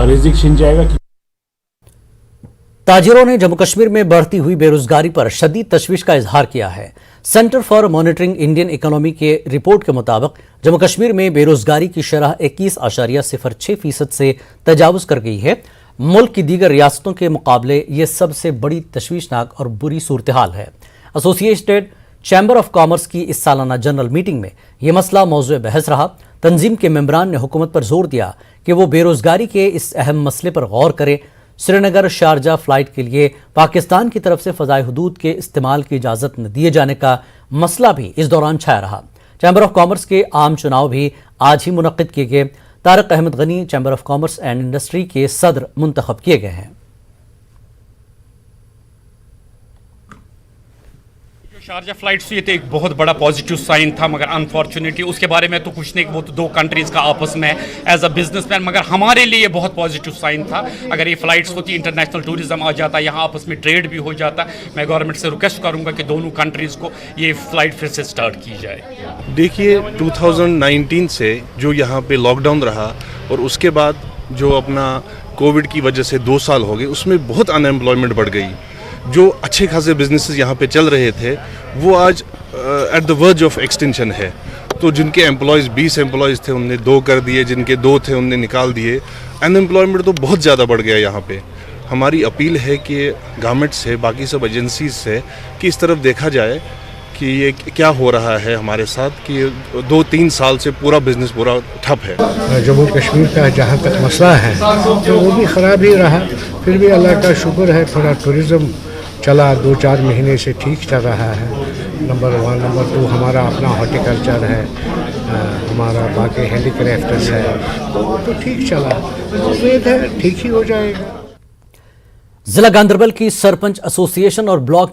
रिजिक छिन जाएगा। ताजिरों ने जम्मू कश्मीर में बढ़ती हुई बेरोजगारी पर शदीद तशवीश का इजहार किया है। Centre for monitoring Indian economy के रिपोर्ट के मुताबिक जम्मू कश्मीर में बेरोजगारी की शरह 21.06% से तजावुज कर गई है। मुल्क की दीगर रियासतों के मुकाबले ये सबसे बड़ी तशवीशनाक और बुरी सूरत हाल है। एसोसिएटेड चैम्बर ऑफ कॉमर्स की इस सालाना जनरल मीटिंग में यह मसला मौजूद बहस रहा। तंजीम के मेंबरान ने हुकूमत पर जोर दिया कि वो बेरोजगारी के इस अहम मसले पर गौर करे। श्रीनगर शारजा फ्लाइट के लिए पाकिस्तान की तरफ से फ़ज़ाए हुदूद के इस्तेमाल की इजाज़त न दिए जाने का मसला भी इस दौरान छाया रहा। चैम्बर ऑफ कॉमर्स के आम चुनाव भी आज ही मुनक़्क़िद किए गए। Tariq Ahmed Ghani chamber of commerce and industry के सदर मुंतखब किए गए हैं। शारजा फ्लाइट से ये तो एक बहुत बड़ा पॉजिटिव साइन था, मगर अनफॉर्चुनेटली उसके बारे में तो कुछ नहीं, वो तो दो कंट्रीज़ का आपस में एज अ बिजनेसमैन, मगर हमारे लिए ये बहुत पॉजिटिव साइन था। अगर ये फ़्लाइट्स होती, इंटरनेशनल टूरिज़्म आ जाता, यहाँ आपस में ट्रेड भी हो जाता। मैं गवर्नमेंट से रिक्वेस्ट करूँगा कि दोनों कंट्रीज़ को ये फ़्लाइट फिर से स्टार्ट की जाए। देखिए 2019 से जो यहाँ पे लॉकडाउन रहा और उसके बाद जो अपना कोविड की वजह से 2 साल हो गए, उसमें बहुत अनएम्प्लॉयमेंट बढ़ गई। जो अच्छे खासे बिजनेसेस यहाँ पे चल रहे थे वो आज at the verge of extension है। तो जिनके एम्प्लॉयज़ 20 एम्प्लॉयज़ थे उनने 2 कर दिए, जिनके 2 थे उनने निकाल दिए। अनएम्प्लॉयमेंट तो बहुत ज़्यादा बढ़ गया यहाँ पे। हमारी अपील है कि गवर्नमेंट से, बाकी सब एजेंसीज से, कि इस तरफ देखा जाए कि ये क्या हो रहा है हमारे साथ, कि 2-3 साल से पूरा बिजनेस पूरा ठप है। जम्मू कश्मीर का जहाँ तक मसला है तो वो भी ख़राब ही रहा, फिर भी अल्लाह का शुक्र है थोड़ा टूरिज़्म चला, 2-4 महीने से ठीक चल रहा है। नंबर 1, नंबर 2 हमारा अपना हॉर्टिकल्चर है, हमारा बाकी हैंडीक्राफ्ट्स है, तो वो तो ठीक चला। उम्मीद है ठीक ही हो जाएगा। जिला गांदरबल की सरपंच एसोसिएशन और ब्लॉक